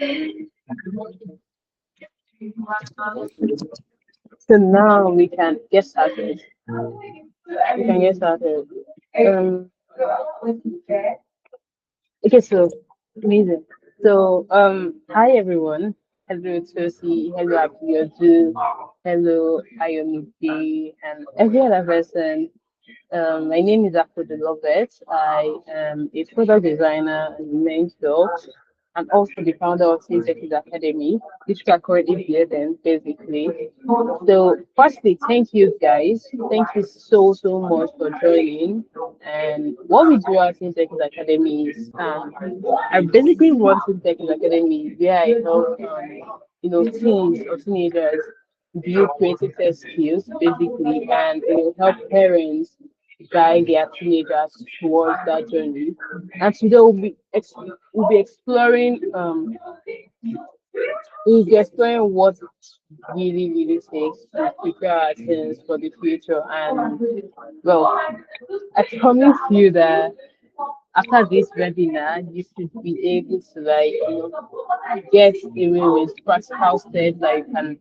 So now we can get started. We can get started. Um, okay, so amazing. So, hi everyone. Hello Tosi, hello Abiodu, hello Ayomide, and every other person. My name is Akodu Loveth. I am a product designer and mentor. I'm also the founder of Synthesis Academy, which we are currently building, basically. So, firstly, thank you guys. Thank you so much for joining. And what we do at Synthesis Academy is, I basically run Synthesis Academy where I help, teens or teenagers build creative tech skills, basically, and help parents guide their teenagers towards that journey. And today we'll be exploring what it really takes to prepare our teens for the future. And well, I promise you that after this webinar, you should be able to get away with practical steps that you can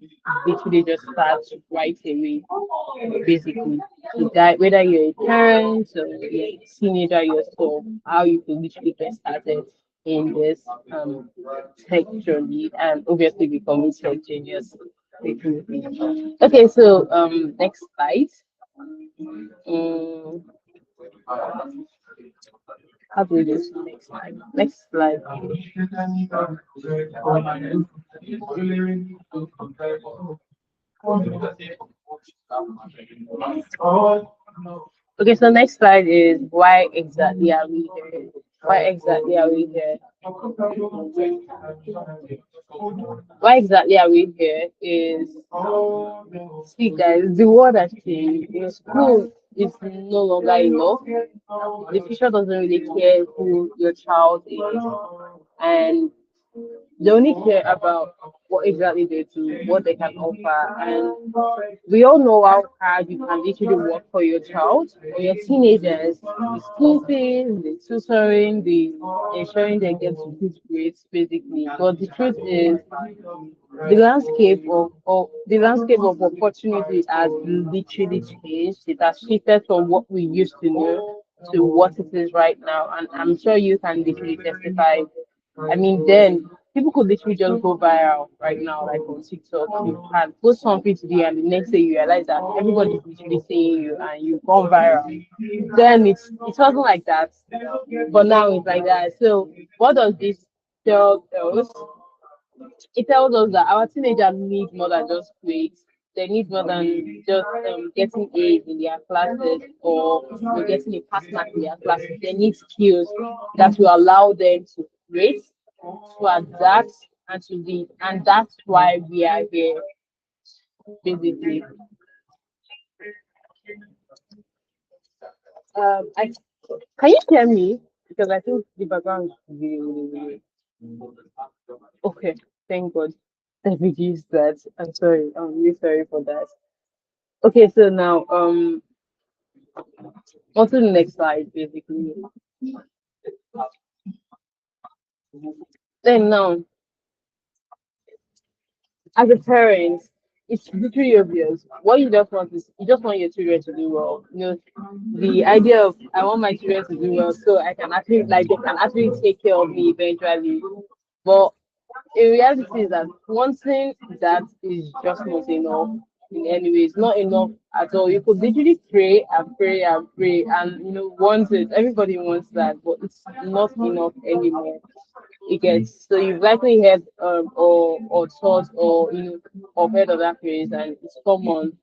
literally just start right away, basically. To guide whether you're a parent or you're a teenager yourself, how you can literally get started in this tech journey and obviously become a tech genius. Okay, so next slide. Um, how do we do this next slide? Next slide. Okay, so next slide is why exactly are we here? Why exactly are we here? Why exactly are we here is, see guys, the world has changed. School is no longer enough. The future doesn't really care who your child is, and they only care about what exactly they do, what they can offer. And we all know how hard you can literally work for your child or your teenagers, the school fees, the tutoring, the ensuring they get good grades, basically. But the truth is, the landscape of opportunity has literally changed. It has shifted from what we used to know to what it is right now. And I'm sure you can literally testify. I mean, then people could literally just go viral right now, like on TikTok. You can post something today, and the next day you realize that everybody's literally seeing you, and you've gone viral. Then it wasn't like that, but now it's like that. So, what does this tell us? It tells us that our teenagers need more than just grades. They need more than just getting A's in their classes or getting a pass mark in their classes. They need skills that will allow them to create, to adapt, and to lead. And that's why we are here, basically. I Can you hear me? Because I think the background is really. Okay. Thank God. I reduced that. I'm sorry. I'm really sorry for that. Okay, so now on to the next slide, basically. Then now, as a parent, it's literally obvious. What you just want is you just want your children to do well. The idea of I want my children to do well so I can actually they can actually take care of me eventually. But in reality is that wanting that is just not enough in any way. It's not enough at all. You could literally pray and pray and pray and want it. Everybody wants that, but it's not enough anymore. It gets so you've likely heard or thought or or heard of that phrase and it's common.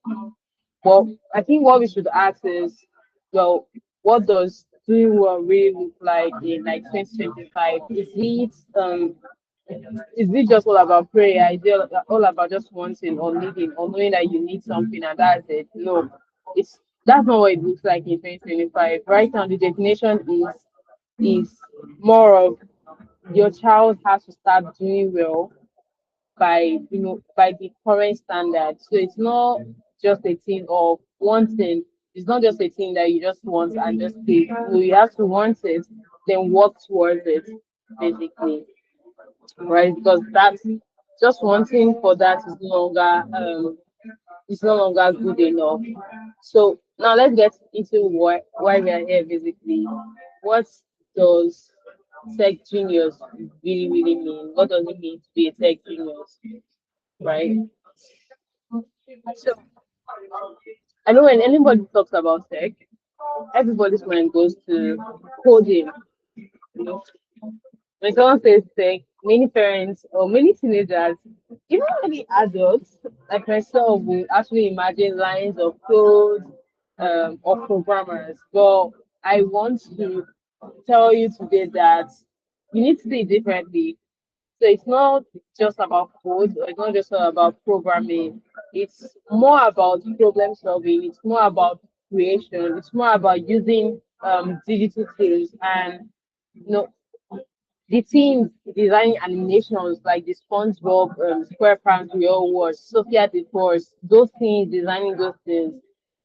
Well, I think what we should ask is, well, what does doing well really look like in like 2025? Is it just all about prayer? Is it all about just wanting or needing or knowing that you need something and that's it? No, that's not what it looks like in 2025. Right now, the definition is more of your child has to start doing well by the current standard. So it's not just a thing of wanting. It's not just a thing that you just want and just say. No, you have to want it, then work towards it, basically. right? Because that's just wanting for that is no longer it's no longer good enough. So now let's get into why we are here basically. What does tech genius really mean? What does it mean to be a tech genius, right? So I know when anybody talks about tech, everybody's mind goes to coding. You know, when someone says tech, many parents or many teenagers, even many adults like myself, will actually imagine lines of code or programmers. But I want to tell you today that you need to see it differently. So it's not just about code, or it's not just about programming. It's more about problem solving. It's more about creation. It's more about using digital tools and you know the teams designing animations like the SpongeBob, SquarePants, we all watch, Sophia the Force, those things, designing those things.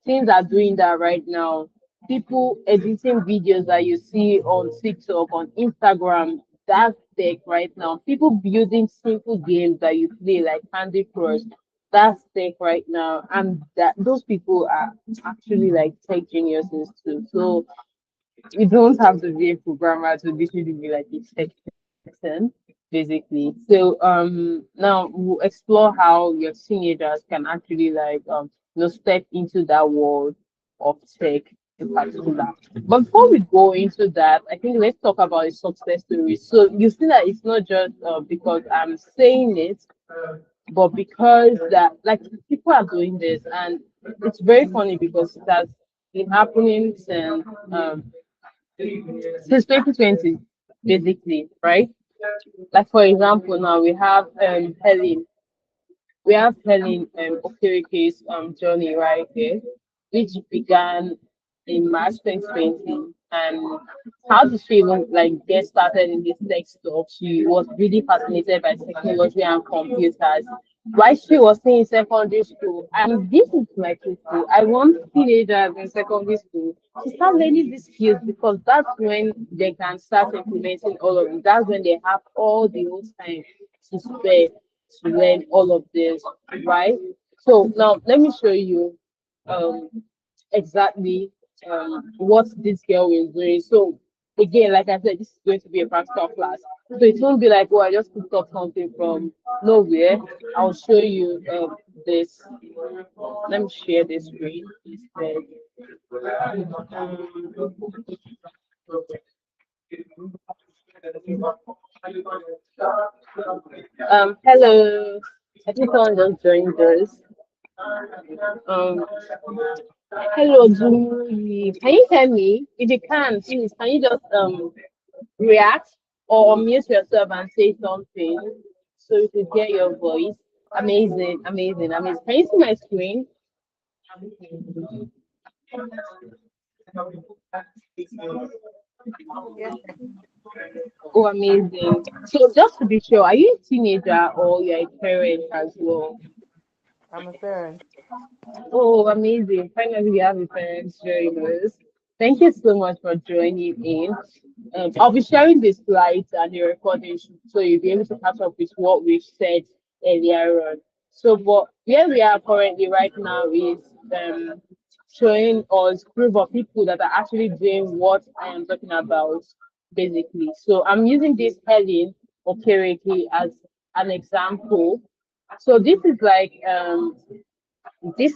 Teams are doing that right now. People editing videos that you see on TikTok, on Instagram, that's tech right now. People building simple games that you play like Candy Crush, that's tech right now. And that those people are actually like tech geniuses too. So you don't have to be a programmer to literally be like a tech person, basically. So now we'll explore how your teenagers can actually step into that world of tech in particular. But before we go into that, I think let's talk about a success story. So you see that it's not just because I'm saying it, but because that like people are doing this, and it's very funny because it has been happening since 2020, basically, right? Like for example, now we have Helen Okereke's journey right here, which began in March 2020. And how did she even like get started in this tech stuff? She was really fascinated by technology and computers. While she was still in secondary school, and this is my people. I want teenagers in secondary school to start learning these skills because that's when they can start implementing all of it. That's when they have all the whole time to spare to learn all of this, right? So now let me show you um exactly what this girl is doing. So again, like I said, this is going to be a practical class. So it won't be like, oh, I just picked up something from nowhere. I'll show you this. Let me share this screen instead. Hello. I think someone just joined us. Um, hello, Julie. Can you hear me? If you can, please, can you just react or unmute yourself and say something so we could hear your voice? Amazing, amazing, amazing. Can you see my screen? Yes, Oh, amazing. So just to be sure, are you a teenager or you're a parent as well? I'm a parent. Oh, amazing. Finally, we have a parents joining us. Thank you so much for joining in. I'll be sharing the slides and the recording so you'll be able to catch up with what we've said earlier on. So, but where we are currently right now is showing us group of people that are actually doing what I am talking about, basically. So, I'm using this Helen Okereke as an example. So, this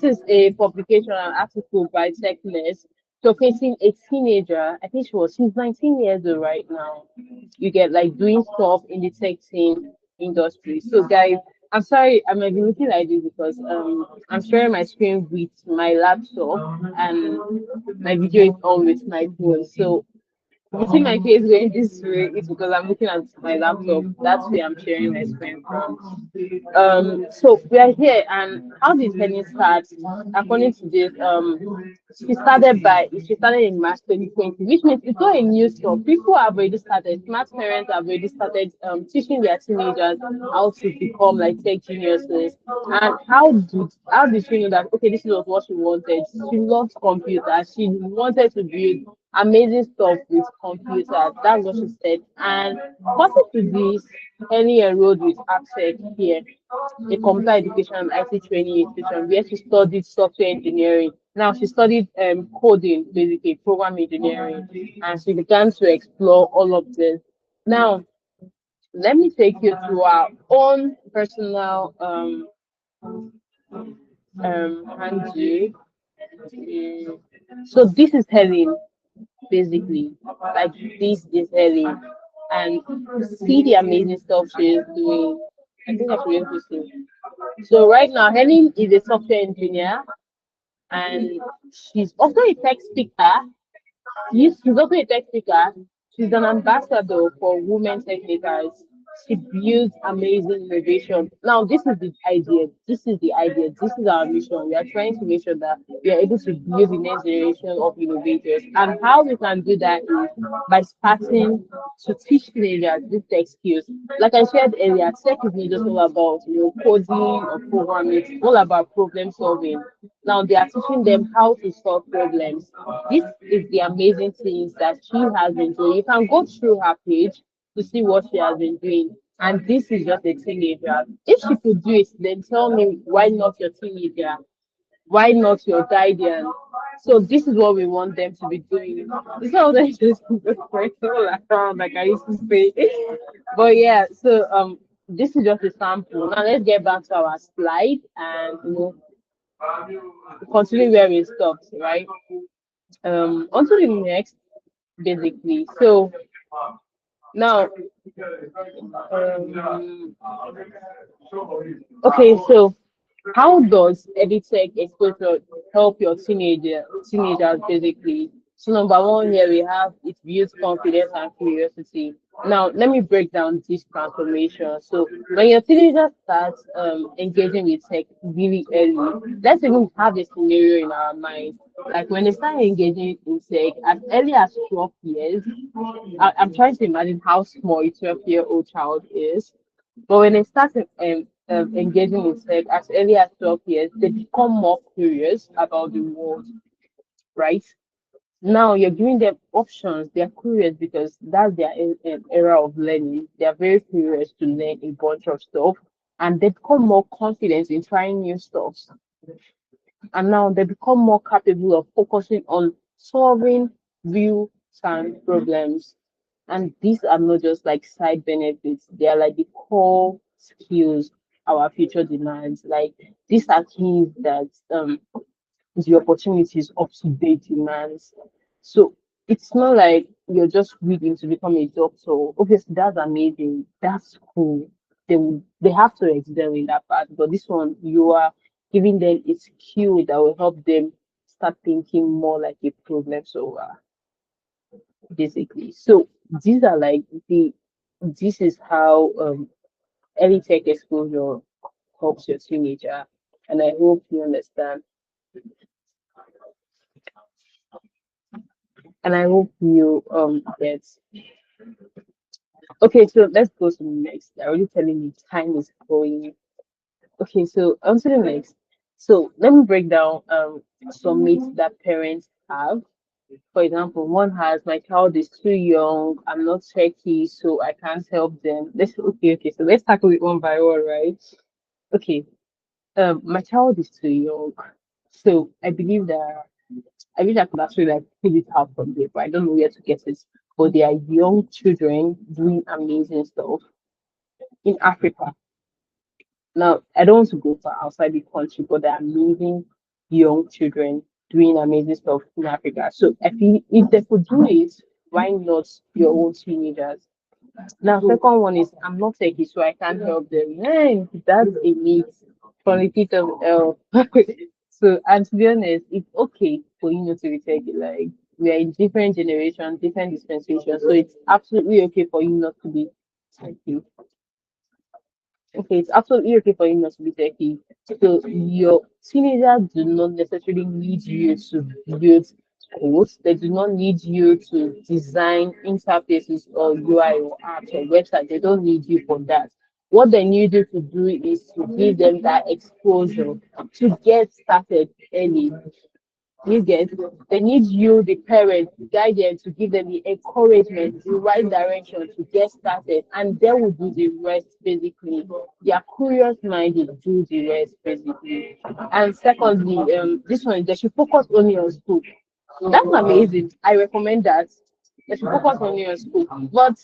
is a publication, an article by Techness showcasing a teenager. I think she's 19 years old right now. You get like doing stuff in the tech team industry. So guys, I'm sorry, I might be looking like this because I'm sharing my screen with my laptop and my video is on with my phone. So you see my face going this way, it's because I'm looking at my laptop. That's where I'm sharing my screen from. So we are here, and how did Penny start? According to this, she started in March 2020, which means it's not a new stuff. People have already started. Smart parents have already started teaching their teenagers how to become like tech geniuses. And how did she know that? Okay, this is what she wanted. She loves computers. She wanted to build amazing stuff with computers. That's what she said. And what to this? Henny enrolled with APSEC here, a computer education and IT training institution, where she studied software engineering. Now she studied coding, basically program engineering, and she began to explore all of this. Now, let me take you to our own personal Hanji. So this is Helen, basically. Like this is Helen. And see the amazing stuff she is doing. I think I should be able to see. So right now, Helen is a software engineer and she's also a tech speaker. Yes, she's also a tech speaker. She's an ambassador for women tech leaders. She builds amazing innovation. Now, this is the idea. This is the idea. This is our mission. We are trying to make sure that we are able to build the next generation of innovators. And how we can do that is by starting to teach teenagers these tech skills. Like I said earlier, tech is not just all about coding or programming. It's all about problem solving. Now they are teaching them how to solve problems. This is the amazing things that she has been doing. You can go through her page to see what she has been doing. And this is just a teenager. If she could do it, then tell me why not your teenager? Why not your guardian? So this is what we want them to be doing. It's not that just going all around like I used to say. But yeah, so this is just a sample. Now let's get back to our slide and continue where we stopped, right? On to the next, basically. So now, um, okay, so how does EdTech exposure help your teenagers basically? So number one here we have it builds confidence and curiosity. Now let me break down this transformation. So when your teenager starts engaging with tech really early, let's even have a scenario in our mind. Like when they start engaging in tech as early as 12 years, I'm trying to imagine how small a 12-year-old child is. But when they start engaging in tech as early as 12 years, they become more curious about the world, right? Now you're giving them options. They're curious because that's their era of learning. They're very curious to learn a bunch of stuff and they become more confident in trying new stuff. And now they become more capable of focusing on solving real time problems. And these are not just like side benefits, they are like the core skills our future demands. Like these are things that the opportunities up to date demands. So it's not like you're just reading to become a doctor. Obviously, that's amazing. That's cool. They have to excel in that part. But this one, you are giving them a skill that will help them start thinking more like a problem solver, basically. So these are like the this is how early tech exposure helps your teenager. And I hope you understand. And I hope you get. Okay, so let's go to the next. They're already telling me time is going. Okay, so on to the next. So let me break down some myths that parents have. For example, one has my child is too young, I'm not techy, so I can't help them. Okay, so let's tackle it one by one, right? Okay, my child is too young. So I believe that I wish I could actually like pull it out from there, but I don't know where to get it. But they are young children doing amazing stuff in Africa. Now, I don't want to go far outside the country, but there are amazing young children doing amazing stuff in Africa. So I feel if they could do it, why not your own teenagers? Now, second one is I'm not techie, so I can't help them. Man, that's a myth from the pit of hell. So, and to be honest, it's okay for you not to be techie. Like, we are in different generations, different dispensations, so it's absolutely okay for you not to be techie. Okay, it's absolutely okay for you not to be techie. So your teenagers do not necessarily need you to build codes. They do not need you to design interfaces or UI or apps or websites. They don't need you for that. What they need you to do is to give them that exposure to get started early. You get, they need you, the parent, to guide them, to give them the encouragement, the right direction to get started, and they will do the rest basically. Their curious mind will do the rest basically. And secondly, this one, they should focus only on school. That's amazing. I recommend that. They should focus only on school. But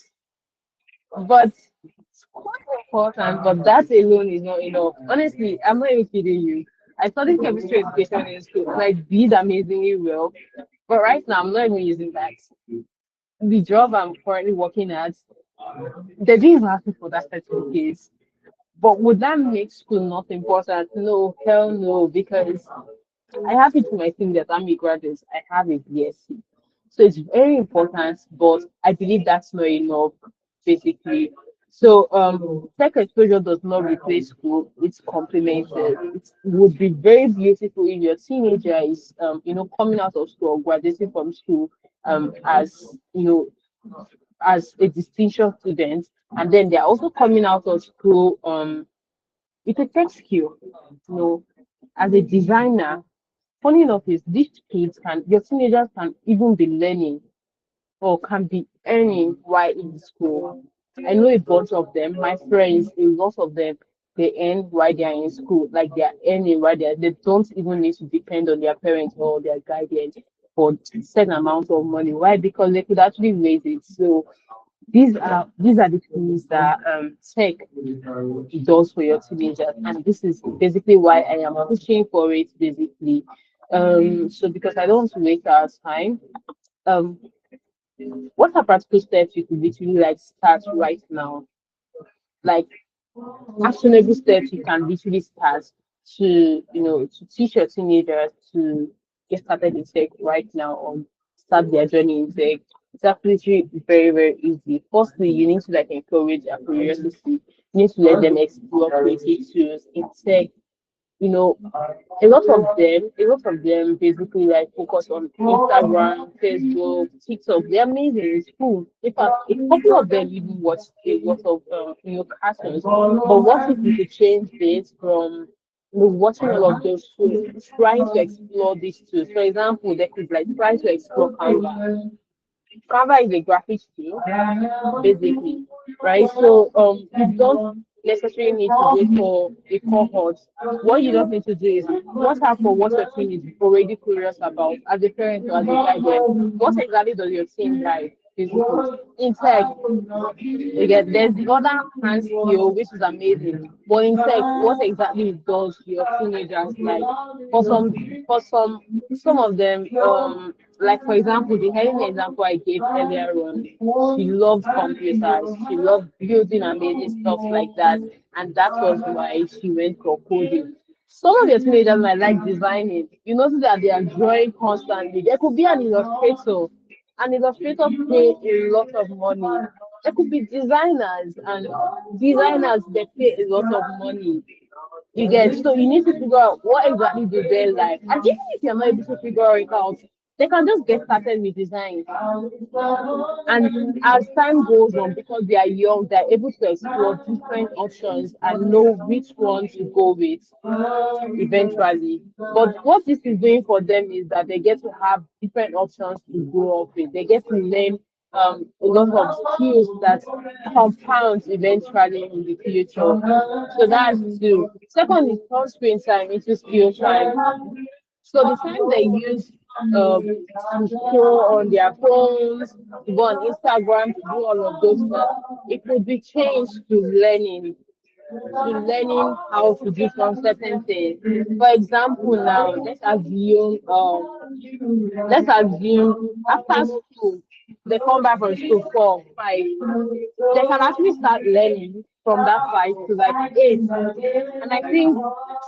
it's quite important, but that alone is not enough. Honestly, I'm not even kidding you. I studied chemistry education in school and I did amazingly well. But right now, I'm not even using that. The job I'm currently working at, they didn't even ask me for that certificate. But would that make school not important? No, hell no, because I have it in my thing that I'm a graduate. I have a BSc. So it's very important, but I believe that's not enough, basically. So tech exposure does not replace school, it's complemented. It would be very beautiful if your teenager is coming out of school or graduating from school as as a distinction student, and then they're also coming out of school with a tech skill, you know, as a designer. Funny enough is these kids can, your teenagers can even be learning or can be earning while in school. I know a bunch of them, my friends, a lot of them, they earn while they are in school. Like they are earning while they don't even need to depend on their parents or their guardians for certain amount of money. Why? Because they could actually raise it. So these are the things that tech does for your teenagers, and this is basically why I am pushing for it. Basically, so because I don't want to waste our time, um, what are practical steps you could literally like start right now? Like actionable steps you can literally start to to teach your teenagers to get started in tech right now or start their journey in tech. It's actually very, very easy. Firstly, you need to like encourage their curiosity. You need to let them explore creative tools in tech. You know, a lot of them basically like focus on Instagram, Facebook, TikTok. They're amazing. It's cool. In fact, a couple of them even watch a lot of cartoons. But what if we could change this from watching all of those to trying to explore these tools? For example, they could like try to explore Canva. Canva is a graphics tool, basically, right? So you don't necessarily need to wait for a cohort. What you don't need to do is watch out for what your team is already curious about as a parent or as a guardian. What exactly does your team like? Basically, in tech, again, there's the other hand skill, which is amazing. But in tech, what exactly does your teenagers like? For some of them, like for example, the Helen example I gave earlier on, she loved computers, she loved building amazing stuff like that, and that was why she went for coding. Some of your teenagers might like designing. You notice that they are drawing constantly. There could be an illustrator. An illustrator pay a lot of money. There could be designers, and designers they pay a lot of money. You get, so you need to figure out what exactly do they like. And even if you're not able to figure it out, they can just get started with design. And as time goes on, because they are young, they're able to explore different options and know which one to go with eventually. But what this is doing for them is that they get to have different options to grow up with. They get to learn a lot of skills that compounds eventually in the future. So that's two. Second is turn screen time into skill time. So the time they use to scroll on their phones, to go on Instagram, to do all of those stuff, it could be changed to learning how to do some certain things. For example, now let's assume after school they come back from school 4, 5. They can actually start learning from that 5 to like 8. And I think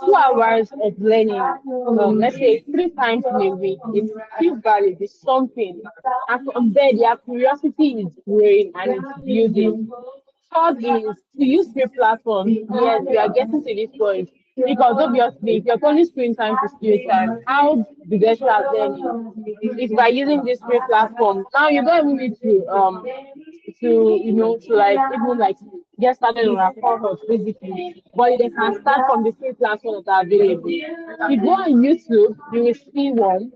2 hours of learning, let's say 3 times in a week, is still valid. It's something. And from there, their curiosity is growing and it's building. Third is to use free platforms. Yes, we are getting to this point. Because obviously, if you're only screen time to screen time, how do they start learning? It's by using this free platform. Now you don't even need to like even like get started on our course basically. But they can start from the free platforms that are available. If you go on YouTube, you will see one.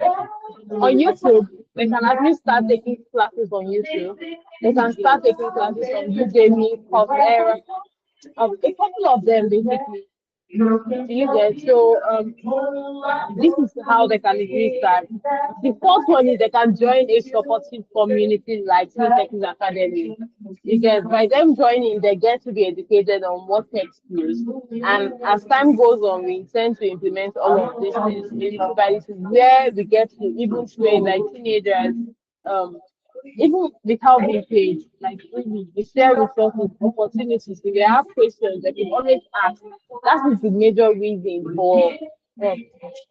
On YouTube, they can actually start taking classes on YouTube. They can start taking classes on Udemy, Coursera, a couple of them basically. You get so this is how they can increase that. The first one is they can join a supportive community like Teen Techniques Academy. You get by them joining, they get to be educated on what tech skills. And as time goes on, we intend to implement all of these things little by little, where we get to even train like teenagers um even without being paid, like we share resources, opportunities. If you have questions, they can always ask. That is the major reason for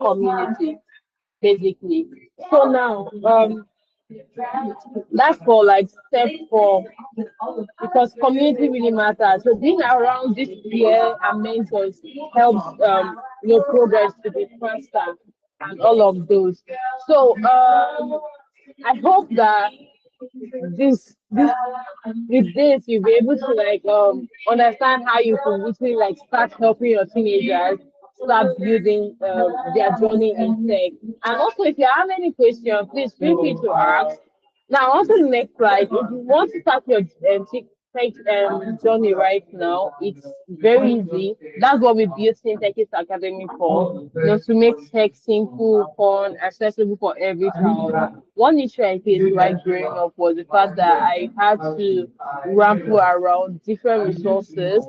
community, basically. So now, that's for like step 4 because community really matters. So being around this peer and mentors helps progress to be faster and all of those. So I hope that this with this you'll be able to like understand how you can literally like start helping your teenagers start building their journey in tech. And also if you have any questions, please feel free to ask. Now on to the next slide. If you want to start your tech journey right now, it's very easy. That's what we built Synthesis Academy for. To make tech simple, fun, accessible for every child. One issue I faced while growing up was the fact that I had to ramble around different resources,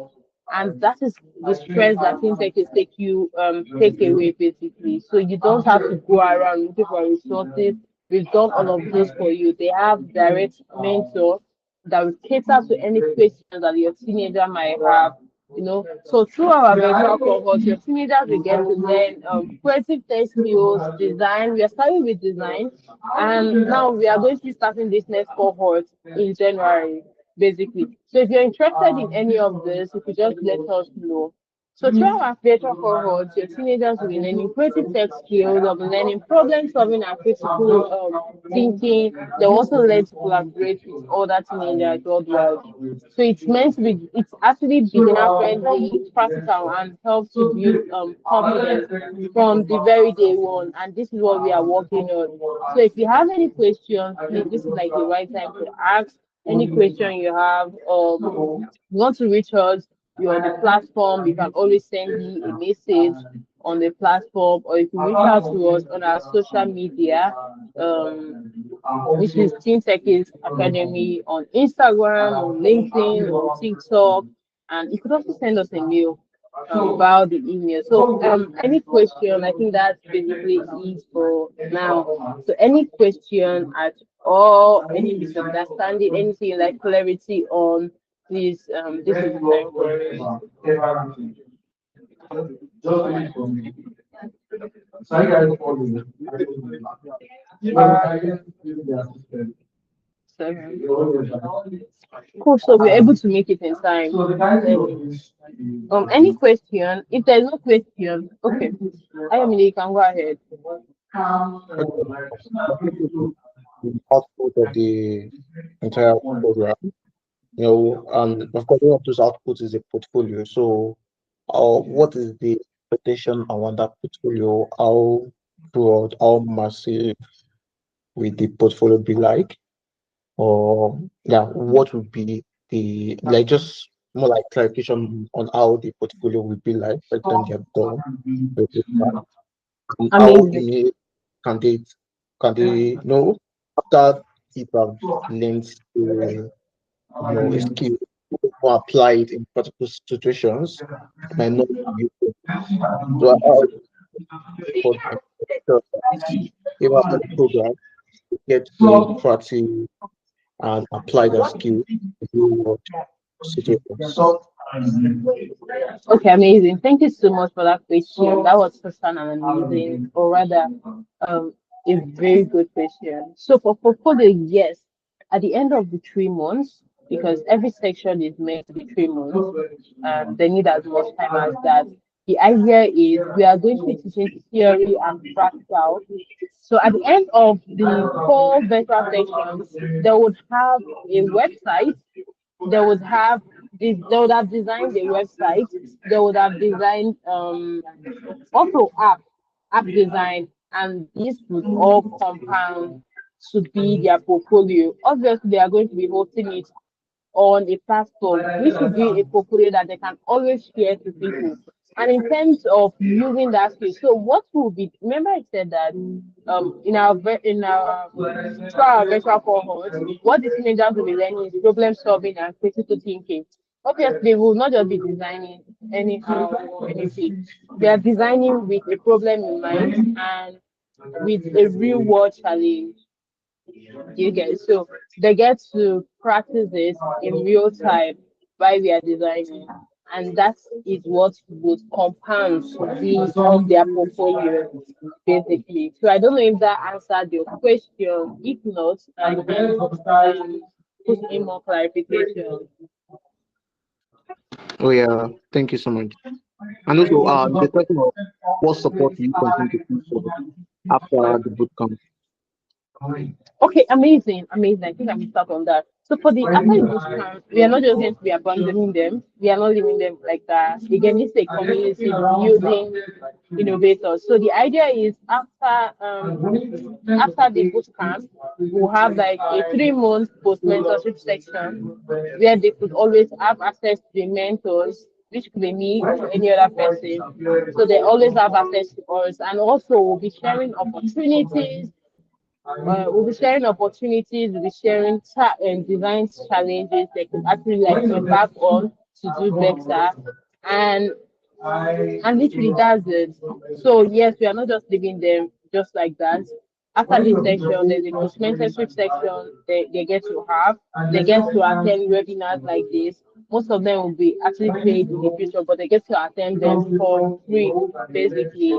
and that is the stress that fintech is take away basically. So you don't have to go around looking for resources. We've done all of those for you. They have direct mentor that will cater to any questions that your teenager might have. So through our virtual cohort, your teenagers will get to learn creative tech skills, design. We are starting with design, and now we are going to be starting this next cohort in January, basically. So if you're interested in any of this, you could just let us know. So through our virtual cohort, your teenagers will be learning creative tech skills, they'll be learning problem solving and critical thinking. They'll also learn to collaborate with other teenagers worldwide. So it's actually beginner friendly, practical, and helps to build confidence from the very day one. And this is what we are working on. So if you have any questions, please, this is like the right time to ask any question you have. You want to reach us, you're on the platform, you can always send me a message on the platform, or you can reach out to us on our social media, um, which is Teen Techies Academy on Instagram, on LinkedIn, on TikTok, and you could also send us a mail about the email. So any question, I think that's basically it for now. So any question at all, any misunderstanding, anything you like clarity on, please this is the time for it. Seven. Cool, so we're able to make it in time. Any question? If there's no question, okay. I mean, you can go ahead. The output of the entire program, and of course, one of those outputs is a portfolio. So, what is the expectation around that portfolio? How broad, how massive will the portfolio be like? Or, yeah, what would be the, like, just more like clarification on how the portfolio will be like by the time they are done with the plan, and how Amazing. can they, after it have learned a skill or apply it in particular situations, it might not be useful. So for them, so if after the program, they get to practice and apply that skill in real world situations. Okay, amazing. Thank you so much for that question. That was such an amazing, or rather, a very good question. So for portfolio, yes, at the end of the 3 months, because every section is meant to be 3 months, they need as much time as that. The idea is we are going to be teaching theory and practical. So at the end of the 4 virtual sections, they would have a website. They would have they would have designed a website. They would have designed also app design. and this would all compound to be their portfolio. Obviously, they are going to be hosting it on a platform, which would be a portfolio that they can always share to people. And in terms of using that skill, so what will be? Remember, I said that in our through our virtual cohort, what the teenagers will be learning is problem solving and critical thinking. Obviously, they will not just be designing anyhow or anything. They are designing with a problem in mind and with a real world challenge. You get so they get to practice it in real time while we are designing, and that is what would compound to be of their portfolio, basically. So I don't know if that answered your question. If not, I can put in more clarification. Oh yeah, thank you so much. And also, the question of what support do you continue to push for after the boot camp? Okay, amazing, amazing. I think I'm stuck on that. So for the after the boot camp, we are not just going to be abandoning them. We are not leaving them like that. Again, it's a community building innovators. So the idea is after the boot camp, we'll have like a 3 month post mentorship section where they could always have access to the mentors, which could be me or any other person. So they always have access to us, and also we'll be sharing opportunities, we'll be sharing opportunities, we'll be sharing and design challenges they could actually like embark on to do better. And literally that's it. So yes, we are not just leaving them just like that. After this section, there's a post mentorship section they get to have. They get to attend webinars like this. Most of them will be actually paid in the future, but they get to attend them for free, basically.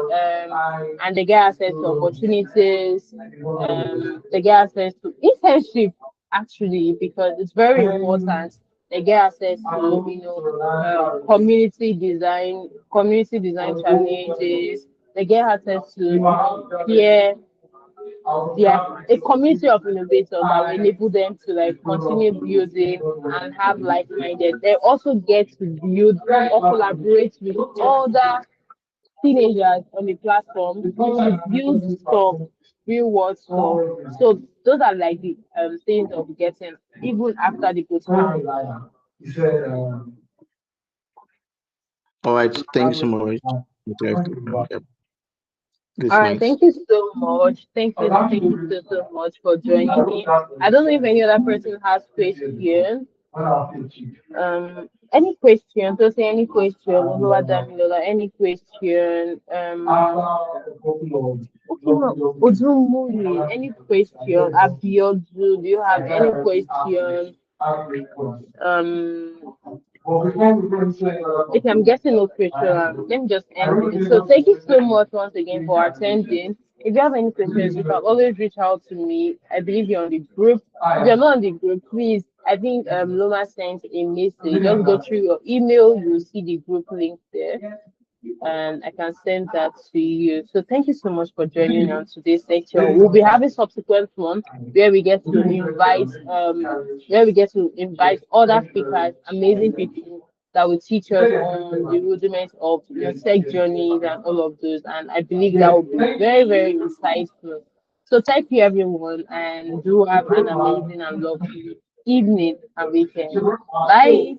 And they get access to opportunities. They get access to internship, actually, because it's very important. They get access to community design challenges. They get access to peer, yeah, a community of innovators that will enable them to like continue building and have like-minded. They also get to build or collaborate with other teenagers on the platform to build stuff, real world stuff. So those are like the things of getting even after the boot camp. All right, thanks so much. Yeah, All it's right, nice. thank you so much. Thank you so much for joining me. I don't know if any other person has questions. Any question? So say any question. Oluwa Damilola, any question? Okay, no. Ojumuri, any question? Abiodu, do you have any question? Um, if I'm getting no question, let me just end it. So thank you so much once again for attending. If you have any questions, you can always reach out to me. I believe you're on the group. If you're not on the group, please, I think Loma sent a message. Just go through your email, you'll see the group link there, and I can send that to you. So thank you so much for joining on today's section. We'll be having subsequent ones where we get to invite other speakers, amazing people that will teach us on the rudiments of tech journeys and all of those. And I believe that will be very, very insightful. So thank you everyone, and do have an amazing and lovely evening and weekend. Bye.